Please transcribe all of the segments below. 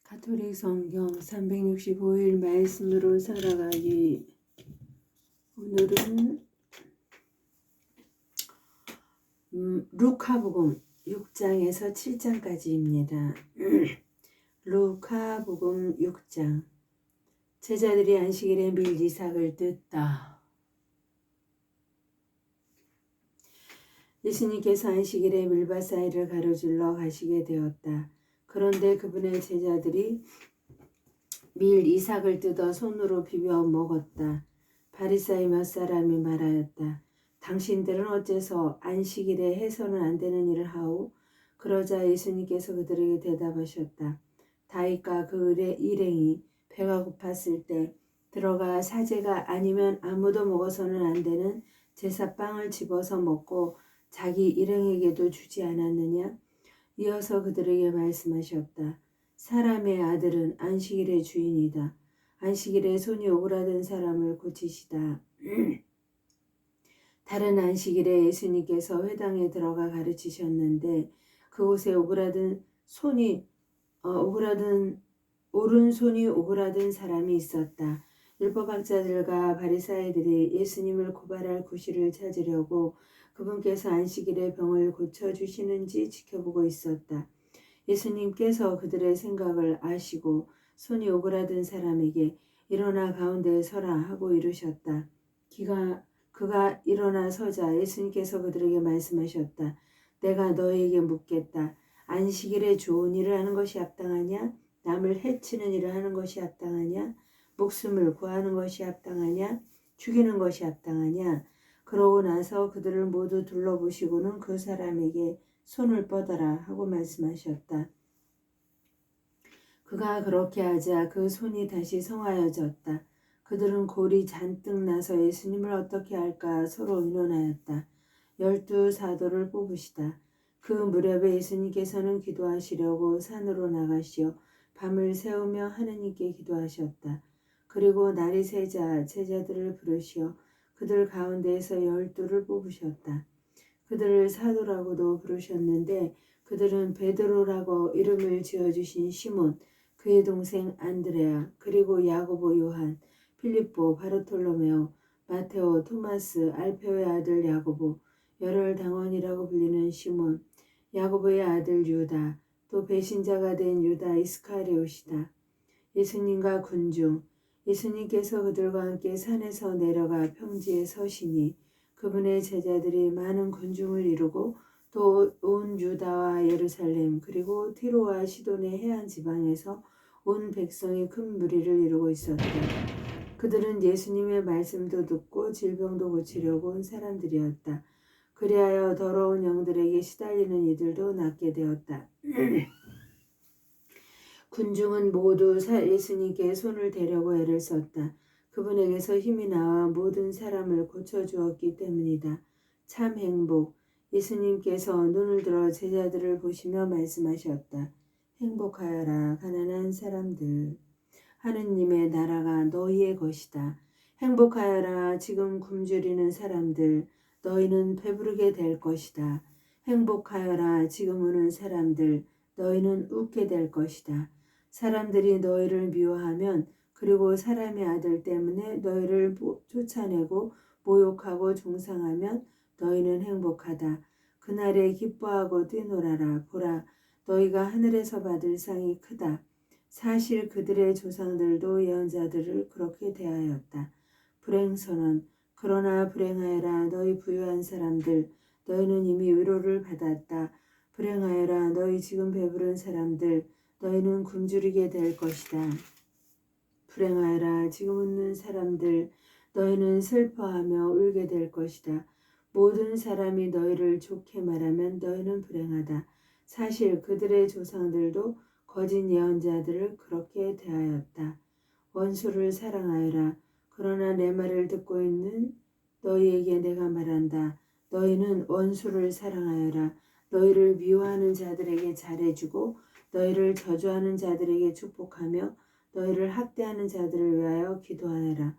가톨릭 성경 365일 말씀으로 살아가기. 오늘은 루카복음 6장에서 7장까지입니다. 루카복음 6장. 제자들이 안식일에 밀 이삭을 뜯다. 예수님께서 안식일에 밀밭 사이를 가로질러 가시게 되었다. 그런데 그분의 제자들이 밀 이삭을 뜯어 손으로 비벼 먹었다. 바리사이 몇 사람이 말하였다. 당신들은 어째서 안식일에 해서는 안 되는 일을 하오? 그러자 예수님께서 그들에게 대답하셨다. 다윗과 그 일행이 배가 고팠을 때 들어가 사제가 아니면 아무도 먹어서는 안 되는 제사빵을 집어서 먹고 자기 일행에게도 주지 않았느냐? 이어서 그들에게 말씀하셨다. 사람의 아들은 안식일의 주인이다. 안식일에 손이 오그라든 사람을 고치시다. 다른 안식일에 예수님께서 회당에 들어가 가르치셨는데 그곳에 오른손이 오그라든 사람이 있었다. 율법학자들과 바리사이들이 예수님을 고발할 구실을 찾으려고 그분께서 안식일에 병을 고쳐주시는지 지켜보고 있었다. 예수님께서 그들의 생각을 아시고 손이 오그라든 사람에게 일어나 가운데에 서라 하고 이르셨다. 그가 일어나 서자 예수님께서 그들에게 말씀하셨다. 내가 너희에게 묻겠다. 안식일에 좋은 일을 하는 것이 합당하냐? 남을 해치는 일을 하는 것이 합당하냐? 목숨을 구하는 것이 합당하냐? 죽이는 것이 합당하냐? 그러고 나서 그들을 모두 둘러보시고는 그 사람에게 손을 뻗어라 하고 말씀하셨다. 그가 그렇게 하자 그 손이 다시 성하여졌다. 그들은 골이 잔뜩 나서 예수님을 어떻게 할까 서로 의논하였다. 12 사도를 뽑으시다. 그 무렵에 예수님께서는 기도하시려고 산으로 나가시어 밤을 새우며 하느님께 기도하셨다. 그리고 날이 새자 제자들을 부르시어 그들 가운데에서 12를 뽑으셨다. 그들을 사도라고도 부르셨는데 그들은 베드로라고 이름을 지어주신 시몬, 그의 동생 안드레아, 그리고 야고보, 요한, 필립보, 바르톨로메오, 마테오, 토마스, 알페오의 아들 야고보, 열혈당원이라고 불리는 시몬, 야고보의 아들 유다, 또 배신자가 된 유다 이스카리옷이다. 예수님과 군중, 예수님께서 그들과 함께 산에서 내려가 평지에 서시니 그분의 제자들이 많은 군중을 이루고 또 온 유다와 예루살렘 그리고 티로와 시돈의 해안 지방에서 온 백성이 큰 무리를 이루고 있었다. 그들은 예수님의 말씀도 듣고 질병도 고치려고 온 사람들이었다. 그리하여 더러운 영들에게 시달리는 이들도 낫게 되었다. 군중은 모두 예수님께 손을 대려고 애를 썼다. 그분에게서 힘이 나와 모든 사람을 고쳐주었기 때문이다. 참 행복. 예수님께서 눈을 들어 제자들을 보시며 말씀하셨다. 행복하여라 가난한 사람들. 하느님의 나라가 너희의 것이다. 행복하여라 지금 굶주리는 사람들. 너희는 배부르게 될 것이다. 행복하여라 지금 우는 사람들. 너희는 웃게 될 것이다. 사람들이 너희를 미워하면 그리고 사람의 아들 때문에 너희를 쫓아내고 모욕하고 중상하면 너희는 행복하다. 그날에 기뻐하고 뛰놀아라. 보라, 너희가 하늘에서 받을 상이 크다. 사실 그들의 조상들도 예언자들을 그렇게 대하였다. 불행선언. 그러나 불행하여라 너희 부유한 사람들. 너희는 이미 위로를 받았다. 불행하여라 너희 지금 배부른 사람들. 너희는 굶주리게 될 것이다. 불행하여라 지금 웃는 사람들. 너희는 슬퍼하며 울게 될 것이다. 모든 사람이 너희를 좋게 말하면 너희는 불행하다. 사실 그들의 조상들도 거짓 예언자들을 그렇게 대하였다. 원수를 사랑하여라. 그러나 내 말을 듣고 있는 너희에게 내가 말한다. 너희는 원수를 사랑하여라. 너희를 미워하는 자들에게 잘해주고 너희를 저주하는 자들에게 축복하며 너희를 학대하는 자들을 위하여 기도하여라.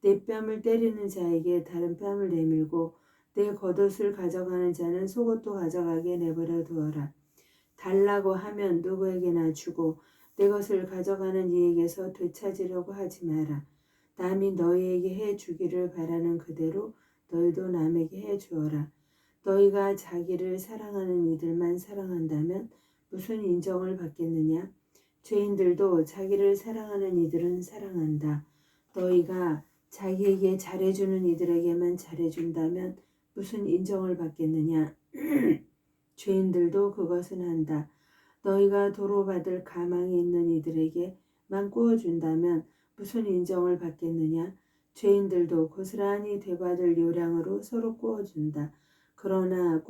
내 뺨을 때리는 자에게 다른 뺨을 내밀고 내 겉옷을 가져가는 자는 속옷도 가져가게 내버려 두어라. 달라고 하면 누구에게나 주고 내 것을 가져가는 이에게서 되찾으려고 하지 마라. 남이 너희에게 해 주기를 바라는 그대로 너희도 남에게 해 주어라. 너희가 자기를 사랑하는 이들만 사랑한다면 무슨 인정을 받겠느냐? 죄인들도 자기를 사랑하는 이들은 사랑한다. 너희가 자기에게 잘해주는 이들에게만 잘해준다면 무슨 인정을 받겠느냐? 죄인들도 그것은 한다. 너희가 도로받을 가망이 있는 이들에게만 꾸어준다면 무슨 인정을 받겠느냐? 죄인들도 고스란히 되받을 요량으로 서로 꾸어준다. 그러나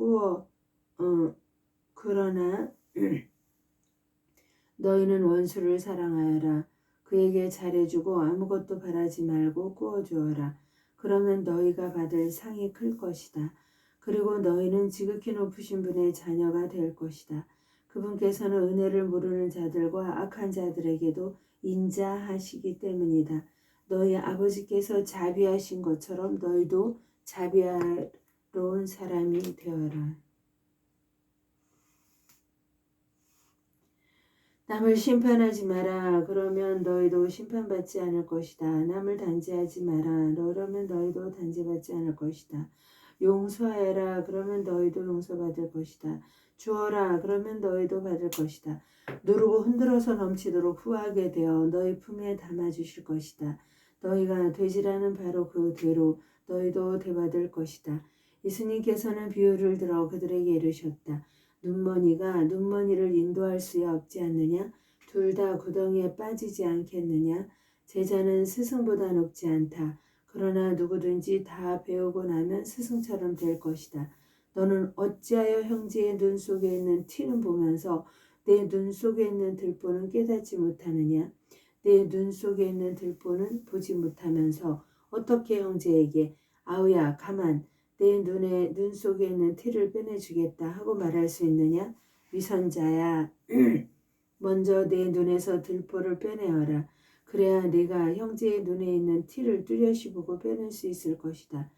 너희는 원수를 사랑하여라. 그에게 잘해주고 아무것도 바라지 말고 꾸어주어라. 그러면 너희가 받을 상이 클 것이다. 그리고 너희는 지극히 높으신 분의 자녀가 될 것이다. 그분께서는 은혜를 모르는 자들과 악한 자들에게도 인자하시기 때문이다. 너희 아버지께서 자비하신 것처럼 너희도 자비하로운 사람이 되어라. 남을 심판하지 마라. 그러면 너희도 심판받지 않을 것이다. 남을 단죄하지 마라. 그러면 너희도 단죄받지 않을 것이다. 용서하여라. 그러면 너희도 용서받을 것이다. 주어라. 그러면 너희도 받을 것이다. 누르고 흔들어서 넘치도록 후하게 되어 너희 품에 담아주실 것이다. 너희가 되지라는 바로 그 대로 너희도 되받을 것이다. 예수님께서는 비유를 들어 그들에게 이르셨다. 눈먼이가 눈먼이를 인도할 수 없지 않느냐? 둘 다 구덩이에 빠지지 않겠느냐? 제자는 스승보다 높지 않다. 그러나 누구든지 다 배우고 나면 스승처럼 될 것이다. 너는 어찌하여 형제의 눈 속에 있는 티는 보면서 내 눈 속에 있는 들보는 깨닫지 못하느냐? 내 눈 속에 있는 들보는 보지 못하면서 어떻게 형제에게 아우야 가만 내 눈 속에 있는 티를 빼내주겠다 하고 말할 수 있느냐? 위선자야 먼저 내 눈에서 들보를 빼내어라. 그래야 네가 형제의 눈에 있는 티를 뚜렷이 보고 빼낼 수 있을 것이다.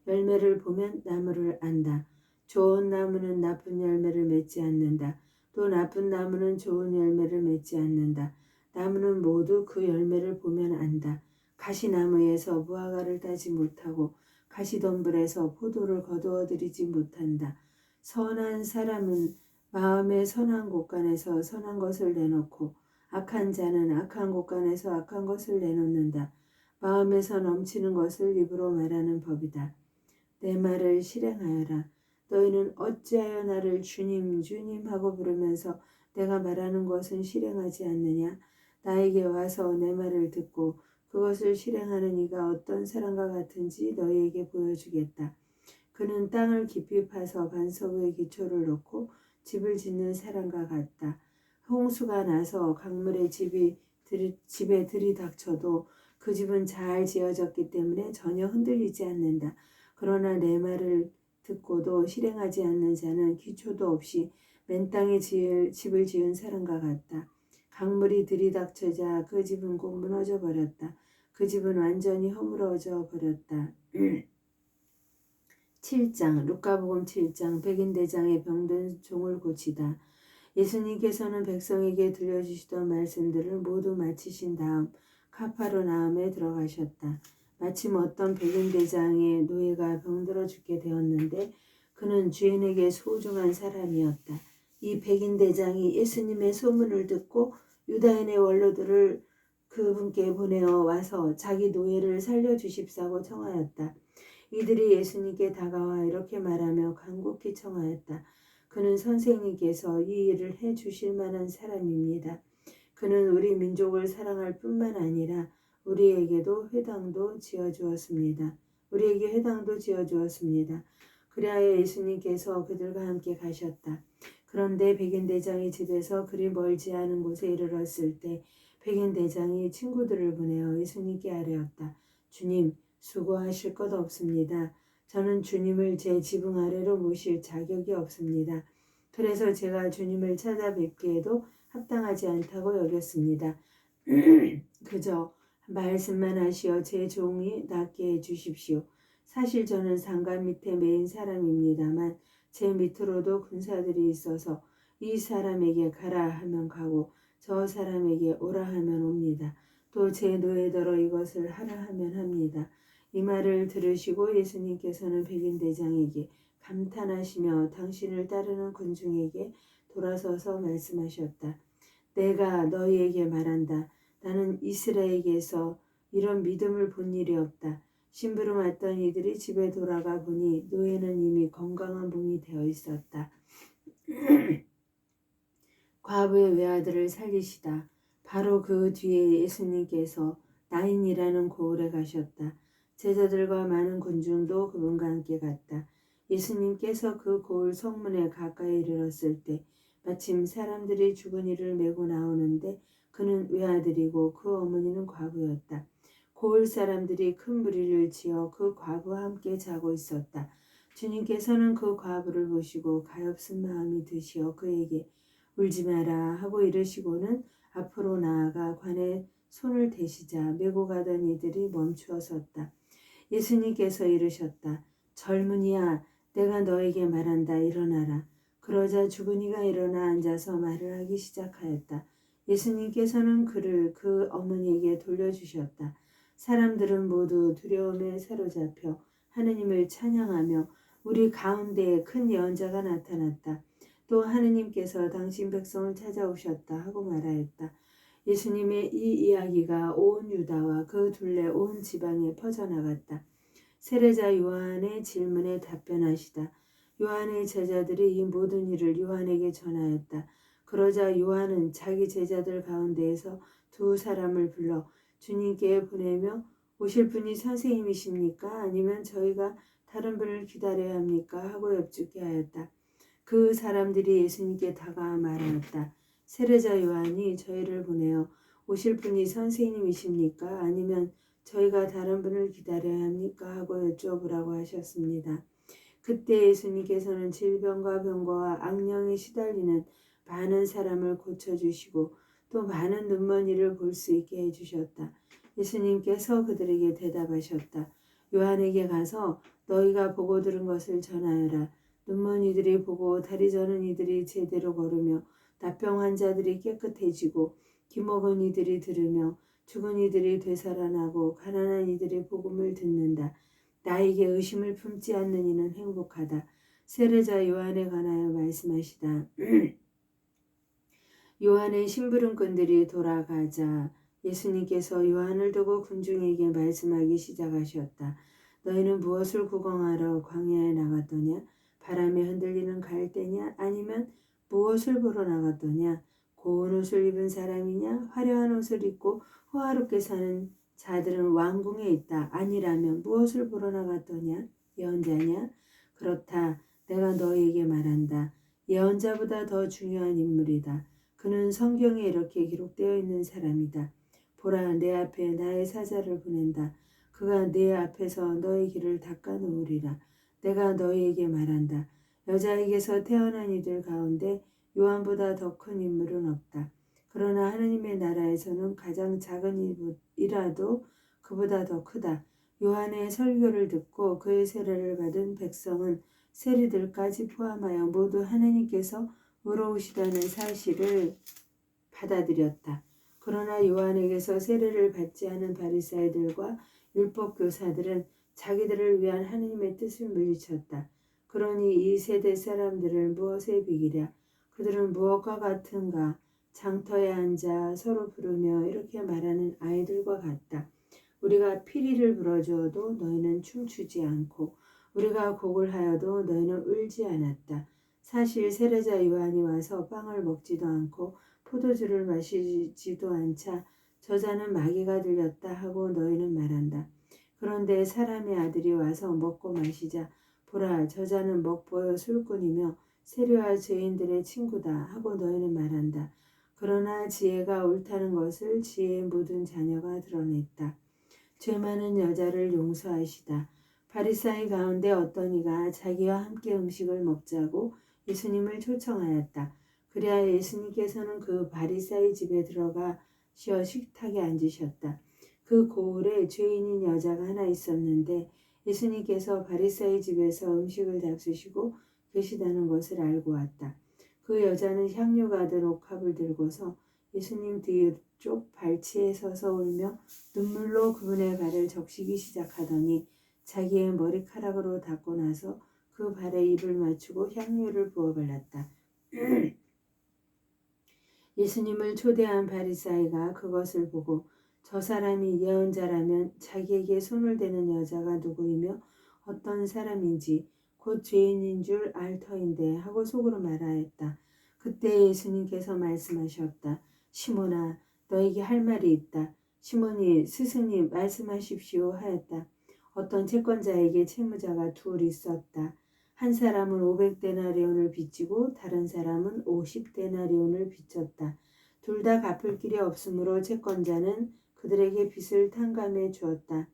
열매를 보면 나무를 안다. 좋은 나무는 나쁜 열매를 맺지 않는다. 또 나쁜 나무는 좋은 열매를 맺지 않는다. 나무는 모두 그 열매를 보면 안다. 가시나무에서 무화과를 따지 못하고 가시덤불에서 포도를 거두어들이지 못한다. 선한 사람은 마음의 선한 곳간에서 선한 것을 내놓고 악한 자는 악한 곳간에서 악한 것을 내놓는다. 마음에서 넘치는 것을 입으로 말하는 법이다. 내 말을 실행하여라. 너희는 어찌하여 나를 주님 주님 하고 부르면서 내가 말하는 것은 실행하지 않느냐? 나에게 와서 내 말을 듣고 그것을 실행하는 이가 어떤 사람과 같은지 너희에게 보여주겠다. 그는 땅을 깊이 파서 반석 위에 기초를 놓고 집을 짓는 사람과 같다. 홍수가 나서 강물의 집에 들이닥쳐도 그 집은 잘 지어졌기 때문에 전혀 흔들리지 않는다. 그러나 내 말을 듣고도 실행하지 않는 자는 기초도 없이 맨 땅에 집을 지은 사람과 같다. 강물이 들이닥쳐자 그 집은 곧 무너져 버렸다. 그 집은 완전히 허물어져 버렸다. 7장 루카복음 7장 백인대장의 병든 종을 고치다. 예수님께서는 백성에게 들려주시던 말씀들을 모두 마치신 다음 카파르나움에 들어가셨다. 마침 어떤 백인대장의 노예가 병들어 죽게 되었는데 그는 주인에게 소중한 사람이었다. 이 백인대장이 예수님의 소문을 듣고 유다인의 원로들을 그분께 보내어 와서 자기 노예를 살려주십사고 청하였다. 이들이 예수님께 다가와 이렇게 말하며 간곡히 청하였다. 그는 선생님께서 이 일을 해 주실 만한 사람입니다. 그는 우리 민족을 사랑할 뿐만 아니라 우리에게도 회당도 지어주었습니다. 우리에게 회당도 지어주었습니다. 그리하여 예수님께서 그들과 함께 가셨다. 그런데 백인대장의 집에서 그리 멀지 않은 곳에 이르렀을 때 백인대장이 친구들을 보내어 예수님께 아뢰었다. 주님, 수고하실 것 없습니다. 저는 주님을 제 지붕 아래로 모실 자격이 없습니다. 그래서 제가 주님을 찾아뵙기에도 합당하지 않다고 여겼습니다. 그저 말씀만 하시어 제 종이 낫게 해주십시오. 사실 저는 상관 밑에 매인 사람입니다만 제 밑으로도 군사들이 있어서 이 사람에게 가라 하면 가고 저 사람에게 오라 하면 옵니다. 또 제 노예더러 이것을 하라 하면 합니다. 이 말을 들으시고 예수님께서는 백인대장에게 감탄하시며 당신을 따르는 군중에게 돌아서서 말씀하셨다. 내가 너희에게 말한다. 나는 이스라엘에게서 이런 믿음을 본 일이 없다. 심부름 왔던 이들이 집에 돌아가 보니 노예는 이미 건강한 몸이 되어 있었다. 과부의 외아들을 살리시다. 바로 그 뒤에 예수님께서 나인이라는 고을에 가셨다. 제자들과 많은 군중도 그분과 함께 갔다. 예수님께서 그 고을 성문에 가까이 이르렀을 때 마침 사람들이 죽은 이를 메고 나오는데 그는 외아들이고 그 어머니는 과부였다. 고을 사람들이 큰 무리를 지어 그 과부와 함께 자고 있었다. 주님께서는 그 과부를 보시고 가엾은 마음이 드시어 그에게 울지 마라 하고 이르시고는 앞으로 나아가 관에 손을 대시자 메고 가던 이들이 멈추어 섰다. 예수님께서 이르셨다. 젊은이야, 내가 너에게 말한다. 일어나라. 그러자 죽은 이가 일어나 앉아서 말을 하기 시작하였다. 예수님께서는 그를 그 어머니에게 돌려주셨다. 사람들은 모두 두려움에 사로잡혀 하느님을 찬양하며 우리 가운데에 큰 예언자가 나타났다. 또 하느님께서 당신 백성을 찾아오셨다 하고 말하였다. 예수님의 이 이야기가 온 유다와 그 둘레 온 지방에 퍼져나갔다. 세례자 요한의 질문에 답변하시다. 요한의 제자들이 이 모든 일을 요한에게 전하였다. 그러자 요한은 자기 제자들 가운데에서 두 사람을 불러 주님께 보내며 오실 분이 선생님이십니까? 아니면 저희가 다른 분을 기다려야 합니까? 하고 여쭙게 하였다. 그 사람들이 예수님께 다가와 말하였다. 세례자 요한이 저희를 보내어 오실 분이 선생님이십니까? 아니면 저희가 다른 분을 기다려야 합니까? 하고 여쭤보라고 하셨습니다. 그때 예수님께서는 질병과 병거와 악령에 시달리는 많은 사람을 고쳐주시고 또 많은 눈먼이를 볼 수 있게 해주셨다. 예수님께서 그들에게 대답하셨다. 요한에게 가서 너희가 보고 들은 것을 전하여라. 눈먼 이들이 보고 다리 저는 이들이 제대로 걸으며 나병 환자들이 깨끗해지고 기먹은 이들이 들으며 죽은 이들이 되살아나고 가난한 이들이 복음을 듣는다. 나에게 의심을 품지 않는 이는 행복하다. 세례자 요한에 관하여 말씀하시다. 요한의 심부름꾼들이 돌아가자 예수님께서 요한을 두고 군중에게 말씀하기 시작하셨다. 너희는 무엇을 구경하러 광야에 나갔더냐? 바람에 흔들리는 갈대냐? 아니면 무엇을 보러 나갔더냐? 고운 옷을 입은 사람이냐? 화려한 옷을 입고 호화롭게 사는 자들은 왕궁에 있다. 아니라면 무엇을 보러 나갔더냐? 예언자냐? 그렇다. 내가 너희에게 말한다. 예언자보다 더 중요한 인물이다. 그는 성경에 이렇게 기록되어 있는 사람이다. 보라, 내 앞에 나의 사자를 보낸다. 그가 내 앞에서 너의 길을 닦아 놓으리라. 내가 너희에게 말한다. 여자에게서 태어난 이들 가운데 요한보다 더 큰 인물은 없다. 그러나 하느님의 나라에서는 가장 작은 이라도 그보다 더 크다. 요한의 설교를 듣고 그의 세례를 받은 백성은 세리들까지 포함하여 모두 하느님께서 의로우시다는 사실을 받아들였다. 그러나 요한에게서 세례를 받지 않은 바리사이들과 율법 교사들은 자기들을 위한 하느님의 뜻을 물리쳤다. 그러니 이 세대 사람들을 무엇에 비기랴? 그들은 무엇과 같은가? 장터에 앉아 서로 부르며 이렇게 말하는 아이들과 같다. 우리가 피리를 불어주어도 너희는 춤추지 않고 우리가 곡을 하여도 너희는 울지 않았다. 사실 세례자 요한이 와서 빵을 먹지도 않고 포도주를 마시지도 않자 저자는 마귀가 들렸다 하고 너희는 말한다. 그런데 사람의 아들이 와서 먹고 마시자 보라 저자는 먹보여 술꾼이며 세리와 죄인들의 친구다 하고 너희는 말한다. 그러나 지혜가 옳다는 것을 지혜의 모든 자녀가 드러냈다. 죄 많은 여자를 용서하시다. 바리사이 가운데 어떤 이가 자기와 함께 음식을 먹자고 예수님을 초청하였다. 그래야 예수님께서는 그 바리사이 집에 들어가 쉬어 식탁에 앉으셨다. 그 고을에 죄인인 여자가 하나 있었는데 예수님께서 바리사이 집에서 음식을 잡수시고 계시다는 것을 알고 왔다. 그 여자는 향유 가득 옥합을 들고서 예수님 뒤쪽 발치에 서서 울며 눈물로 그분의 발을 적시기 시작하더니 자기의 머리카락으로 닦고 나서 그 발에 입을 맞추고 향유를 부어 발랐다. 예수님을 초대한 바리사이가 그것을 보고 저 사람이 예언자라면 자기에게 손을 대는 여자가 누구이며 어떤 사람인지 곧 죄인인 줄 알 터인데 하고 속으로 말하였다. 그때 예수님께서 말씀하셨다. 시몬아, 너에게 할 말이 있다. 시몬이 스승님 말씀하십시오 하였다. 어떤 채권자에게 채무자가 둘 있었다. 한 사람은 500데나리온을 빚지고 다른 사람은 50데나리온을 빚졌다. 둘 다 갚을 길이 없으므로 채권자는 그들에게 빚을 탕감해 주었다.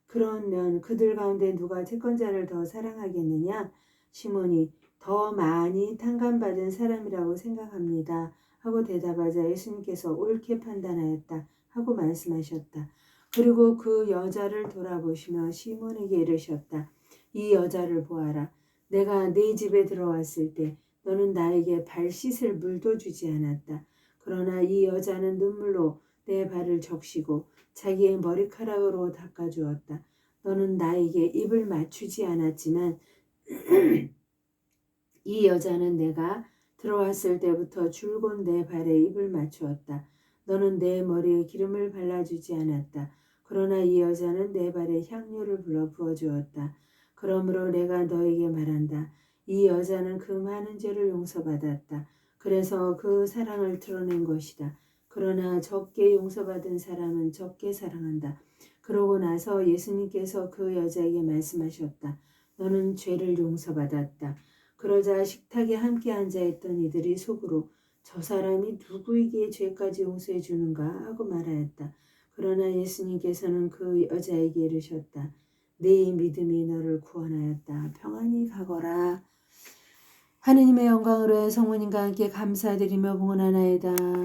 그러면 그들 가운데 누가 채권자를 더 사랑하겠느냐? 시몬이 더 많이 탕감받은 사람이라고 생각합니다. 하고 대답하자 예수님께서 옳게 판단하였다. 하고 말씀하셨다. 그리고 그 여자를 돌아보시며 시몬에게 이르셨다. 이 여자를 보아라. 내가 네 집에 들어왔을 때 너는 나에게 발 씻을 물도 주지 않았다. 그러나 이 여자는 눈물로 내 발을 적시고 자기의 머리카락으로 닦아주었다. 너는 나에게 입을 맞추지 않았지만 이 여자는 내가 들어왔을 때부터 줄곧 내 발에 입을 맞추었다. 너는 내 머리에 기름을 발라주지 않았다. 그러나 이 여자는 내 발에 향유를 부어주었다. 그러므로 내가 너에게 말한다. 이 여자는 그 많은 죄를 용서받았다. 그래서 그 사랑을 드러낸 것이다. 그러나 적게 용서받은 사람은 적게 사랑한다. 그러고 나서 예수님께서 그 여자에게 말씀하셨다. 너는 죄를 용서받았다. 그러자 식탁에 함께 앉아있던 이들이 속으로 저 사람이 누구에게 죄까지 용서해 주는가 하고 말하였다. 그러나 예수님께서는 그 여자에게 이르셨다. 네 믿음이 너를 구원하였다. 평안히 가거라. 하느님의 영광으로 성모님과 함께 감사드리며 봉헌하나이다.